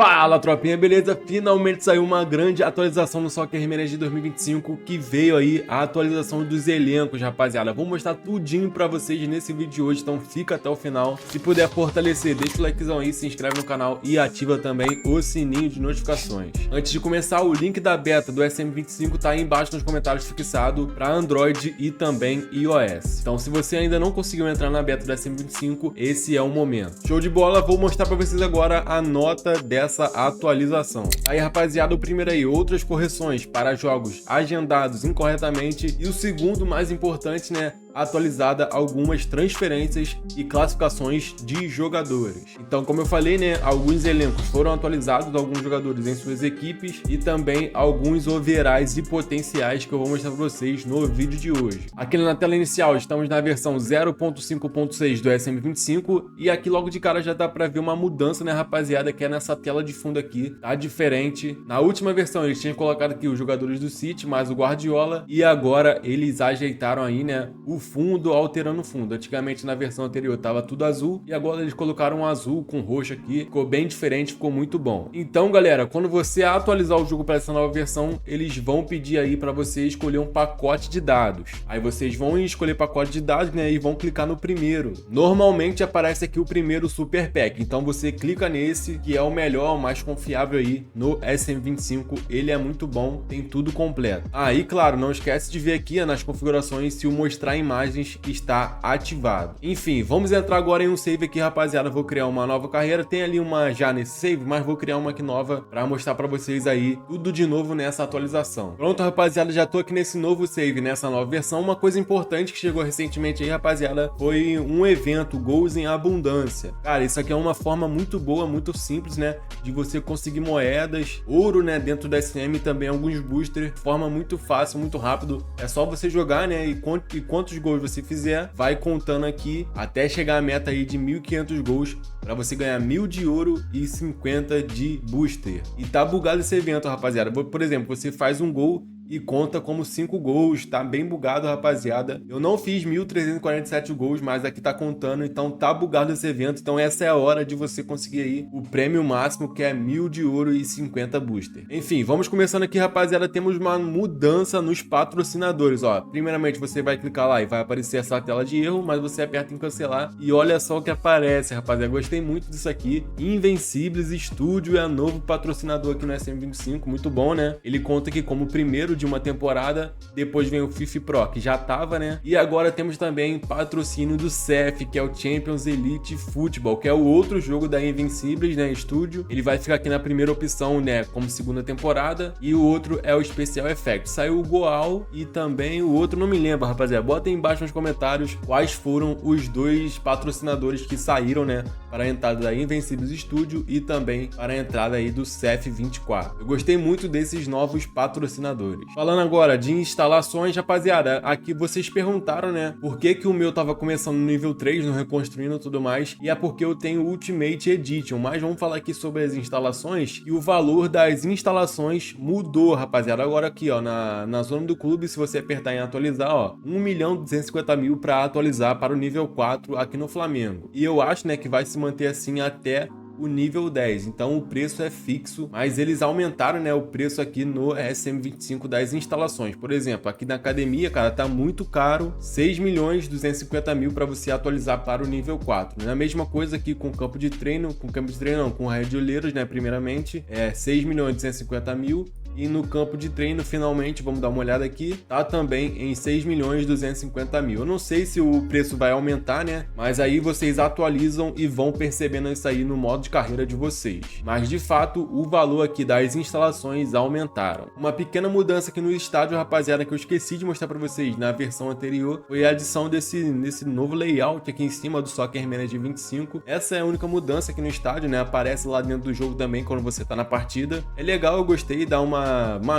Fala, tropinha, beleza? Finalmente saiu uma grande atualização no Soccer Manager 2025 que veio aí a atualização dos elencos, rapaziada. Vou mostrar tudinho pra vocês nesse vídeo de hoje, então fica até o final. Se puder fortalecer, deixa o likezão aí, se inscreve no canal e ativa também o sininho de notificações. Antes de começar, o link da beta do SM25 tá aí embaixo nos comentários fixado pra Android e também iOS. Então se você ainda não conseguiu entrar na beta do SM25, esse é o momento. Show de bola, vou mostrar pra vocês agora a nota dessa atualização. Aí, rapaziada, o primeiro aí, outras correções para jogos agendados incorretamente, e o segundo mais importante, né, atualizada algumas transferências e classificações de jogadores. Então, como eu falei, né, alguns elencos foram atualizados, alguns jogadores em suas equipes e também alguns overalls e potenciais que eu vou mostrar para vocês no vídeo de hoje. Aqui na tela inicial estamos na versão 0.5.6 do SM25 e aqui logo de cara já dá para ver uma mudança, né, rapaziada, que é nessa tela de fundo aqui, tá diferente. Na última versão eles tinham colocado aqui os jogadores do City mais o Guardiola e agora eles ajeitaram aí, né, o fundo, alterando o fundo. Antigamente na versão anterior tava tudo azul e agora eles colocaram um azul com roxo aqui, ficou bem diferente, ficou muito bom. Então, galera, quando você atualizar o jogo para essa nova versão, eles vão pedir aí para você escolher um pacote de dados. Aí vocês vão escolher pacote de dados, né, e vão clicar no primeiro. Normalmente aparece aqui o primeiro Super Pack, então você clica nesse, que é o melhor, o mais confiável aí no SM25. Ele é muito bom, tem tudo completo. Aí, claro, não esquece de ver aqui nas configurações se o mostrar imagens está ativado. Enfim, vamos entrar agora em um save aqui, rapaziada. Vou criar uma nova carreira, tem ali uma já nesse save, mas vou criar uma aqui nova para mostrar para vocês aí tudo de novo nessa atualização. Pronto, rapaziada, já tô aqui nesse novo save, nessa nova versão. Uma coisa importante que chegou recentemente aí, rapaziada, foi um evento Gols em Abundância. Cara, isso aqui é uma forma muito boa, muito simples, né, de você conseguir moedas, ouro, né, dentro da SM e também alguns boosters, de forma muito fácil, muito rápido. É só você jogar, né, e quantos gols você fizer, vai contando aqui até chegar a meta aí de 1.500 gols para você ganhar 1.000 de ouro e 50 de booster. E tá bugado esse evento, rapaziada. Por exemplo, você faz um gol e conta como 5 gols, tá bem bugado, rapaziada. Eu não fiz 1.347 gols, mas aqui tá contando, então tá bugado esse evento. Então essa é a hora de você conseguir aí o prêmio máximo, que é 1.000 de ouro e 50 booster. Enfim, vamos começando aqui, rapaziada. Temos uma mudança nos patrocinadores, ó. Primeiramente, você vai clicar lá e vai aparecer essa tela de erro, mas você aperta em cancelar e olha só o que aparece, rapaziada. Gostei muito disso aqui. Invencíveis Studio é novo patrocinador aqui no SM25, muito bom, né? Ele conta aqui como primeiro de uma temporada, depois vem o FIFA Pro, que já tava, né? E agora temos também patrocínio do CEF, que é o Champions Elite Football, que é o outro jogo da Invencíveis, né, Studio. Ele vai ficar aqui na primeira opção, né, como segunda temporada, e o outro é o Special Effect. Saiu o Goal e também o outro, não me lembro, rapaziada. Bota aí embaixo nos comentários quais foram os dois patrocinadores que saíram, né, para a entrada da Invencíveis Studio e também para a entrada aí do CEF 24. Eu gostei muito desses novos patrocinadores. Falando agora de instalações, rapaziada, aqui vocês perguntaram, né, por que que o meu tava começando no nível 3, no reconstruindo e tudo mais, e é porque eu tenho Ultimate Edition, mas vamos falar aqui sobre as instalações, e o valor das instalações mudou, rapaziada. Agora aqui, ó, na zona do clube, se você apertar em atualizar, ó, 1.250.000 para atualizar para o nível 4 aqui no Flamengo. E eu acho, né, que vai se manter assim até o nível 10, então o preço é fixo, mas eles aumentaram, né, o preço aqui no SM25 das instalações. Por exemplo, aqui na academia, cara, tá muito caro, 6.250.000 para você atualizar para o nível 4. É a mesma coisa aqui com campo de treino, com radioleiros, né, primeiramente, é 6.250.000. E no campo de treino, finalmente, vamos dar uma olhada aqui, tá também em 6.250.000. Eu não sei se o preço vai aumentar, né? Mas aí vocês atualizam e vão percebendo isso aí no modo de carreira de vocês. Mas de fato, o valor aqui das instalações aumentaram. Uma pequena mudança aqui no estádio, rapaziada, que eu esqueci de mostrar para vocês na versão anterior, foi a adição desse novo layout aqui em cima do Soccer Manager 25. Essa é a única mudança aqui no estádio, né? Aparece lá dentro do jogo também quando você tá na partida. É legal, eu gostei, dá uma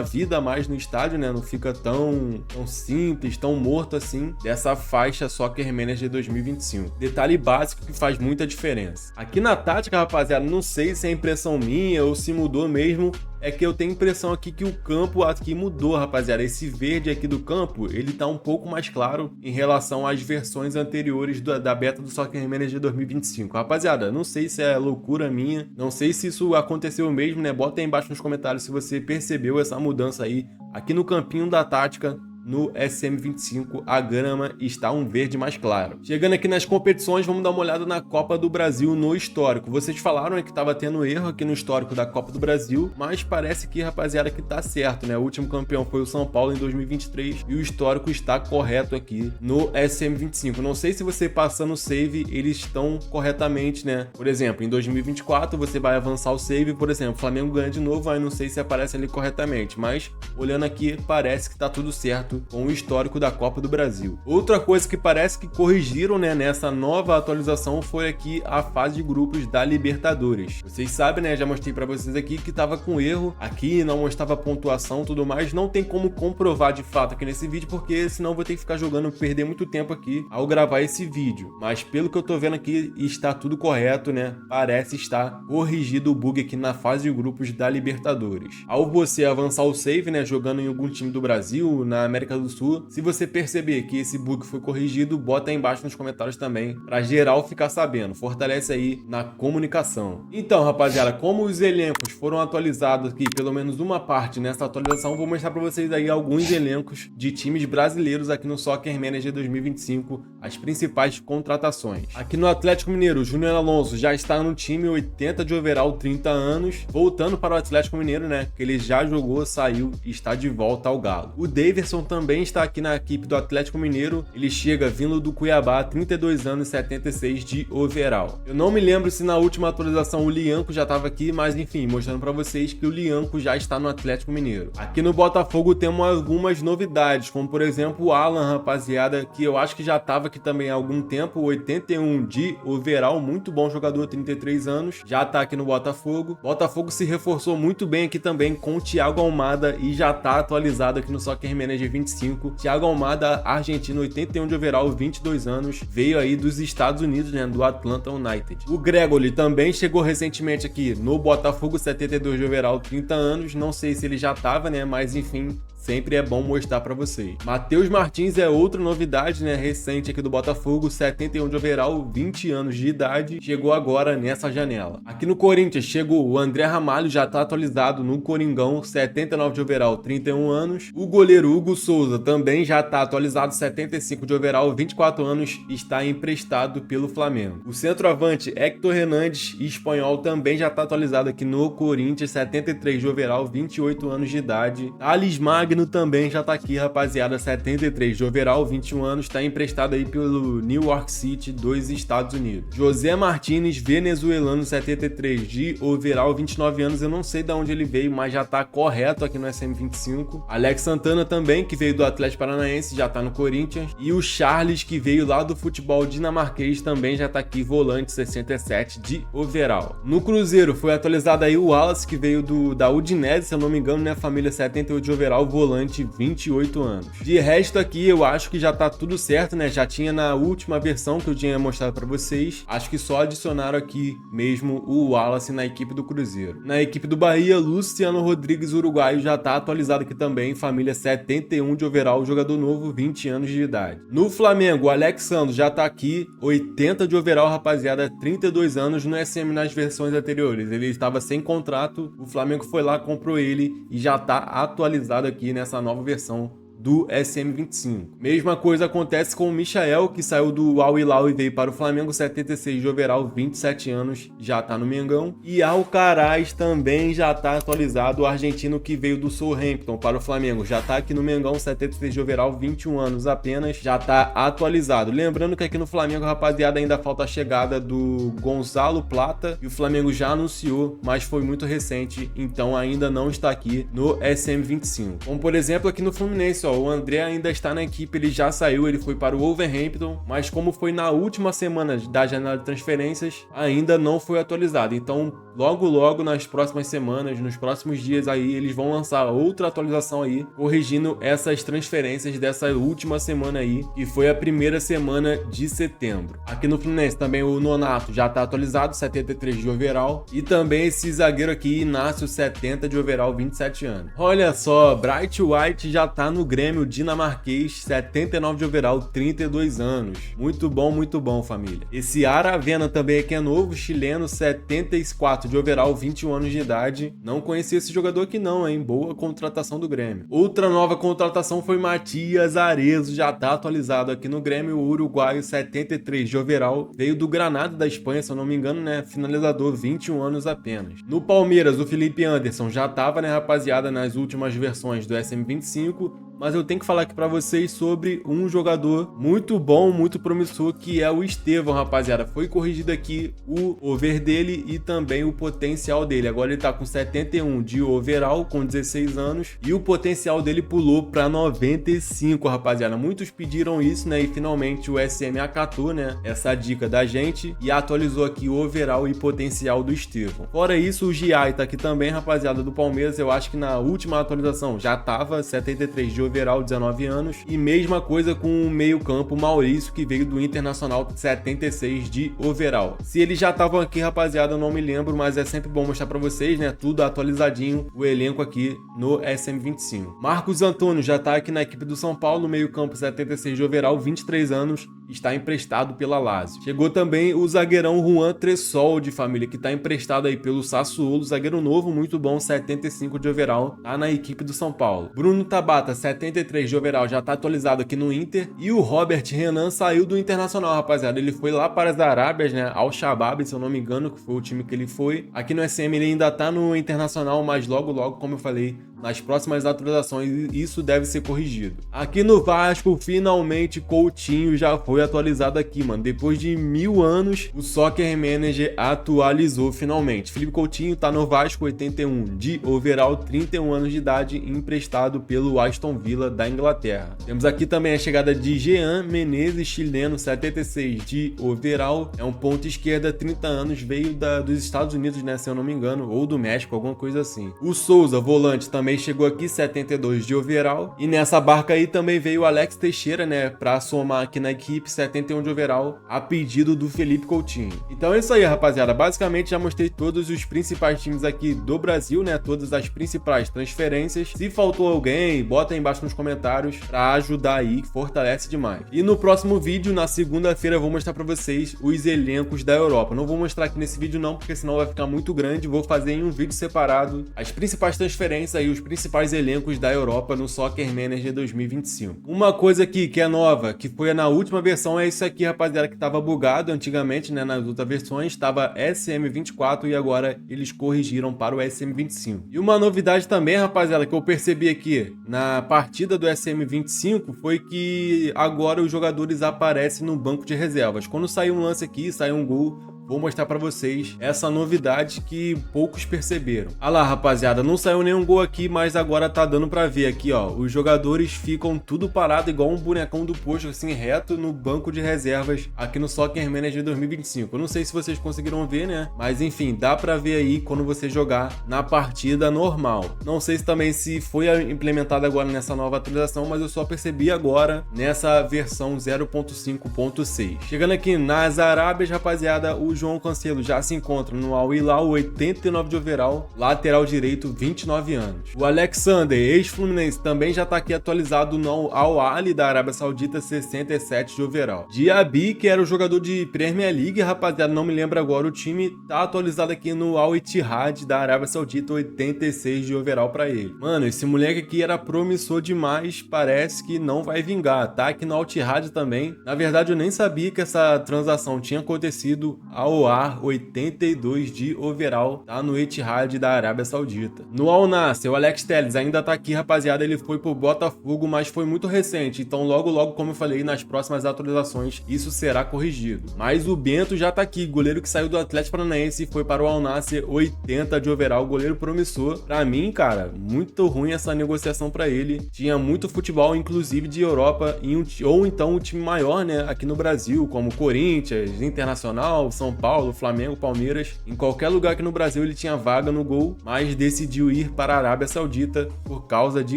vida a mais no estádio, né? Não fica tão simples, tão morto assim, dessa faixa Soccer Manager 2025. Detalhe básico que faz muita diferença. Aqui na tática, rapaziada, não sei se é impressão minha ou se mudou mesmo, é que eu tenho a impressão aqui que o campo aqui mudou, rapaziada. Esse verde aqui do campo, ele tá um pouco mais claro em relação às versões anteriores da beta do Soccer Manager 2025. Rapaziada, não sei se é loucura minha, não sei se isso aconteceu mesmo, né? Bota aí embaixo nos comentários se você percebeu essa mudança aí. Aqui no campinho da tática, no SM25, a grama está um verde mais claro. Chegando aqui nas competições, vamos dar uma olhada na Copa do Brasil no histórico. Vocês falaram que estava tendo erro aqui no histórico da Copa do Brasil, mas parece que, rapaziada, que tá certo, né? O último campeão foi o São Paulo em 2023 e o histórico está correto aqui no SM25. Não sei se você passando o save, eles estão corretamente, né? Por exemplo, em 2024 você vai avançar o save, por exemplo, Flamengo ganha de novo, aí não sei se aparece ali corretamente, mas olhando aqui, parece que tá tudo certo com o histórico da Copa do Brasil. Outra coisa que parece que corrigiram, né, nessa nova atualização foi aqui a fase de grupos da Libertadores. Vocês sabem, né, já mostrei pra vocês aqui que tava com erro, aqui não mostrava pontuação e tudo mais, não tem como comprovar de fato aqui nesse vídeo, porque senão vou ter que ficar jogando, perder muito tempo aqui ao gravar esse vídeo. Mas pelo que eu tô vendo aqui, está tudo correto, né, parece estar corrigido o bug aqui na fase de grupos da Libertadores. Ao você avançar o save, né, jogando em algum time do Brasil, na América do Sul, se você perceber que esse bug foi corrigido, bota aí embaixo nos comentários também, pra geral ficar sabendo. Fortalece aí na comunicação. Então, rapaziada, como os elencos foram atualizados aqui, pelo menos uma parte nessa atualização, vou mostrar pra vocês aí alguns elencos de times brasileiros aqui no Soccer Manager 2025, as principais contratações. Aqui no Atlético Mineiro, o Júnior Alonso já está no time, 80 de overall, 30 anos, voltando para o Atlético Mineiro, né, que ele já jogou, saiu e está de volta ao Galo. O Daverson também está aqui na equipe do Atlético Mineiro, ele chega vindo do Cuiabá, 32 anos e 76 de overall. Eu não me lembro se na última atualização o Lianco já estava aqui, mas enfim, mostrando para vocês que o Lianco já está no Atlético Mineiro. Aqui no Botafogo temos algumas novidades, como por exemplo o Alan, rapaziada, que eu acho que já estava aqui também há algum tempo, 81 de overall, muito bom jogador, 33 anos, já está aqui no Botafogo. Botafogo se reforçou muito bem aqui também com o Thiago Almada e já está atualizado aqui no Soccer Manager 25. Thiago Almada, argentino, 81 de overall, 22 anos, veio aí dos Estados Unidos, né, do Atlanta United. O Gregoli também chegou recentemente aqui no Botafogo, 72 de overall, 30 anos, não sei se ele já estava, né, mas enfim, sempre é bom mostrar para vocês. Matheus Martins é outra novidade, né, recente aqui do Botafogo, 71 de overall, 20 anos de idade, chegou agora nessa janela. Aqui no Corinthians chegou o André Ramalho, já tá atualizado no Coringão, 79 de overall, 31 anos. O goleiro Hugo Souza também já tá atualizado, 75 de overall, 24 anos, está emprestado pelo Flamengo. O centroavante Héctor Hernandes, espanhol, também já tá atualizado aqui no Corinthians, 73 de overall, 28 anos de idade. Thales Magno também já tá aqui, rapaziada, 73 de overall, 21 anos, tá emprestado aí pelo New York City dos Estados Unidos. José Martínez, venezuelano, 73 de overall, 29 anos, eu não sei de onde ele veio, mas já tá correto aqui no SM25. Alex Santana também, que veio do Atlético Paranaense, já tá no Corinthians. E o Charles, que veio lá do futebol dinamarquês, também já tá aqui, volante, 67 de overall. No Cruzeiro foi atualizado aí o Wallace, que veio da Udinese, se eu não me engano, né, família, 78 de overall, volante, 28 anos. De resto aqui eu acho que já tá tudo certo, né? Já tinha na última versão que eu tinha mostrado para vocês. Acho que só adicionaram aqui mesmo o Wallace na equipe do Cruzeiro. Na equipe do Bahia, Luciano Rodrigues, uruguaio, já tá atualizado aqui também, família, 71 de overall, jogador novo, 20 anos de idade. No Flamengo, o Alexandre já tá aqui, 80 de overall, rapaziada, 32 anos, no SM nas versões anteriores. Ele estava sem contrato, o Flamengo foi lá, comprou ele e já tá atualizado aqui nessa nova versão do SM25. Mesma coisa acontece com o Michael, que saiu do Al Hilal e veio para o Flamengo, 76 de overall, 27 anos, já tá no Mengão. E Alcaraz também já tá atualizado, o argentino que veio do Southampton para o Flamengo, já tá aqui no Mengão, 76 de overall, 21 anos apenas, já tá atualizado. Lembrando que aqui no Flamengo, rapaziada, ainda falta a chegada do Gonzalo Plata, e o Flamengo já anunciou, mas foi muito recente, então ainda não está aqui no SM25. Como por exemplo aqui no Fluminense, ó, o André ainda está na equipe, ele já saiu, ele foi para o Wolverhampton, mas como foi na última semana da janela de transferências, ainda não foi atualizado. Então, logo nas próximas semanas, nos próximos dias aí, eles vão lançar outra atualização aí, corrigindo essas transferências dessa última semana aí, que foi a primeira semana de setembro. Aqui no Fluminense também o Nonato já tá atualizado, 73 de overall, e também esse zagueiro aqui, Inácio, 70 de overall, 27 anos. Olha só, Bright White já tá no Grêmio dinamarquês, 79 de overall, 32 anos. Muito bom, família. Esse Aravena também aqui é novo, chileno, 74 de overall, 21 anos de idade. Não conhecia esse jogador aqui não, hein? Boa contratação do Grêmio. Outra nova contratação foi Matias Arezzo, já tá atualizado aqui no Grêmio, o uruguaio, 73 de overall, veio do Granada da Espanha, se eu não me engano, né? Finalizador, 21 anos apenas. No Palmeiras, o Felipe Anderson já tava, né, rapaziada, nas últimas versões do SM25, mas eu tenho que falar aqui pra vocês sobre um jogador muito bom, muito promissor, que é o Estevão, rapaziada. Foi corrigido aqui o over dele e também o potencial dele. Agora ele tá com 71 de overall, com 16 anos, e o potencial dele pulou pra 95, rapaziada. Muitos pediram isso, né, e finalmente o SM acatou, né, essa dica da gente e atualizou aqui o overall e potencial do Estevão. Fora isso, o Giai tá aqui também, rapaziada, do Palmeiras. Eu acho que na última atualização já tava 73 de overall, 19 anos, e mesma coisa com o meio-campo Maurício, que veio do Internacional, 76 de overall. Se eles já estavam aqui, rapaziada, eu não me lembro, mas é sempre bom mostrar pra vocês, né, tudo atualizadinho, o elenco aqui no SM25. Marcos Antônio já tá aqui na equipe do São Paulo, meio-campo, 76 de overall, 23 anos, está emprestado pela Lazio. Chegou também o zagueirão Juan Tressol, de família, que está emprestado aí pelo Sassuolo, zagueiro novo, muito bom, 75 de overall, tá na equipe do São Paulo. Bruno Tabata, 73 de overall, já tá atualizado aqui no Inter. E o Robert Renan saiu do Internacional, rapaziada. Ele foi lá para as Arábias, né, Al Shabab, se eu não me engano, que foi o time que ele foi. Aqui no SM ele ainda tá no Internacional, mas logo, como eu falei, nas próximas atualizações isso deve ser corrigido. Aqui no Vasco, finalmente Coutinho já foi atualizado aqui, mano. Depois de 1000 anos, o Soccer Manager atualizou finalmente. Felipe Coutinho tá no Vasco, 81 de overall, 31 anos de idade, emprestado pelo Aston Villa da Inglaterra. Temos aqui também a chegada de Jean Menezes, chileno, 76 de overall, é um ponta esquerda, 30 anos, veio dos Estados Unidos, né, se eu não me engano, ou do México, alguma coisa assim. O Souza, volante, também chegou aqui, 72 de overall, e nessa barca aí também veio o Alex Teixeira, né, pra somar aqui na equipe, 71 de overall, a pedido do Felipe Coutinho. Então é isso aí, rapaziada, basicamente já mostrei todos os principais times aqui do Brasil, né, todas as principais transferências. Se faltou alguém, bota aí embaixo nos comentários pra ajudar aí, que fortalece demais. E no próximo vídeo, na segunda-feira, eu vou mostrar pra vocês os elencos da Europa. Não vou mostrar aqui nesse vídeo não, porque senão vai ficar muito grande, vou fazer em um vídeo separado as principais transferências aí, os principais elencos da Europa no Soccer Manager 2025. Uma coisa aqui que é nova, que foi na última versão, é isso aqui, rapaziada, que tava bugado antigamente, né, nas outras versões, tava SM24 e agora eles corrigiram para o SM25. E uma novidade também, rapaziada, que eu percebi aqui na partida do SM25 foi que agora os jogadores aparecem no banco de reservas. Quando sair um lance aqui, sair um gol, vou mostrar pra vocês essa novidade que poucos perceberam. Ah lá, rapaziada, não saiu nenhum gol aqui, mas agora tá dando pra ver aqui, ó. Os jogadores ficam tudo parado igual um bonecão do posto, assim, reto no banco de reservas aqui no Soccer Manager 2025. Eu não sei se vocês conseguiram ver, né? Mas enfim, dá pra ver aí quando você jogar na partida normal. Não sei se também se foi implementado agora nessa nova atualização, mas eu só percebi agora nessa versão 0.5.6. Chegando aqui nas Arábias, rapaziada, o João Cancelo já se encontra no Al Hilal, 89 de overall, lateral direito, 29 anos. O Alexander, ex-Fluminense, também já tá aqui atualizado no Al Ahly da Arábia Saudita, 67 de overall. Diaby, que era o jogador de Premier League, rapaziada, não me lembro agora o time, tá atualizado aqui no Al Ittihad da Arábia Saudita, 86 de overall pra ele. Mano, esse moleque aqui era promissor demais, parece que não vai vingar, tá? Aqui no Al Ittihad também. Na verdade, eu nem sabia que essa transação tinha acontecido. Al Ahly, 82 de overall, tá no Etihad da Arábia Saudita. No Al Nassr, o Alex Telles ainda tá aqui, rapaziada, ele foi pro Botafogo, mas foi muito recente, então logo, como eu falei, nas próximas atualizações, isso será corrigido. Mas o Bento já tá aqui, goleiro que saiu do Atlético Paranaense e foi para o Al Nassr, 80 de overall, goleiro promissor. Pra mim, cara, muito ruim essa negociação pra ele, tinha muito futebol, inclusive de Europa, ou então um time maior, né, aqui no Brasil, como Corinthians, Internacional, São Paulo, Flamengo, Palmeiras, em qualquer lugar aqui no Brasil ele tinha vaga no gol, mas decidiu ir para a Arábia Saudita por causa de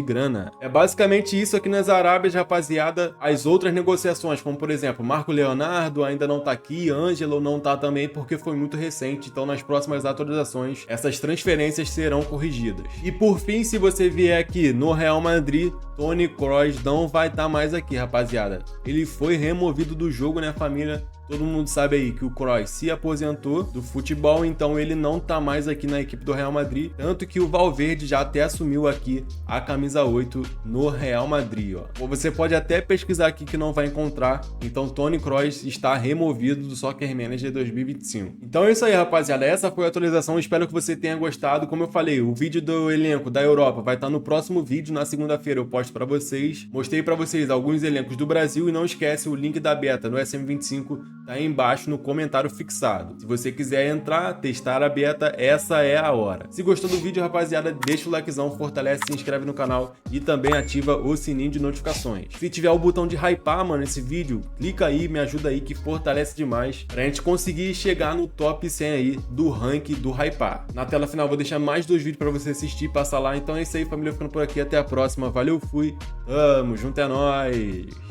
grana. É basicamente isso aqui nas Arábias, rapaziada. As outras negociações, como por exemplo, Marco Leonardo ainda não tá aqui, Ângelo não tá também porque foi muito recente, então nas próximas atualizações essas transferências serão corrigidas. E por fim, se você vier aqui no Real Madrid, Toni Kroos não vai estar mais aqui, rapaziada. Ele foi removido do jogo, né, família? Todo mundo sabe aí que o Kroos se aposentou do futebol, então ele não tá mais aqui na equipe do Real Madrid, tanto que o Valverde já até assumiu aqui a camisa 8 no Real Madrid, ó. Ou você pode até pesquisar aqui que não vai encontrar, então Toni Kroos está removido do Soccer Manager 2025. Então é isso aí, rapaziada, essa foi a atualização, espero que você tenha gostado. Como eu falei, o vídeo do elenco da Europa vai estar no próximo vídeo, na segunda-feira eu posto pra vocês. Mostrei pra vocês alguns elencos do Brasil e não esquece o link da beta no SM25 tá aí embaixo no comentário fixado. Se você quiser entrar, testar a beta, essa é a hora. Se gostou do vídeo, rapaziada, deixa o likezão, fortalece, se inscreve no canal e também ativa o sininho de notificações. Se tiver o botão de hypar, mano, esse vídeo, clica aí, me ajuda aí que fortalece demais pra gente conseguir chegar no top 100 aí do ranking do hypar. Na tela final vou deixar mais 2 vídeos pra você assistir e passar lá. Então é isso aí, família, ficando por aqui, até a próxima. Valeu, fui, tamo junto, é nóis!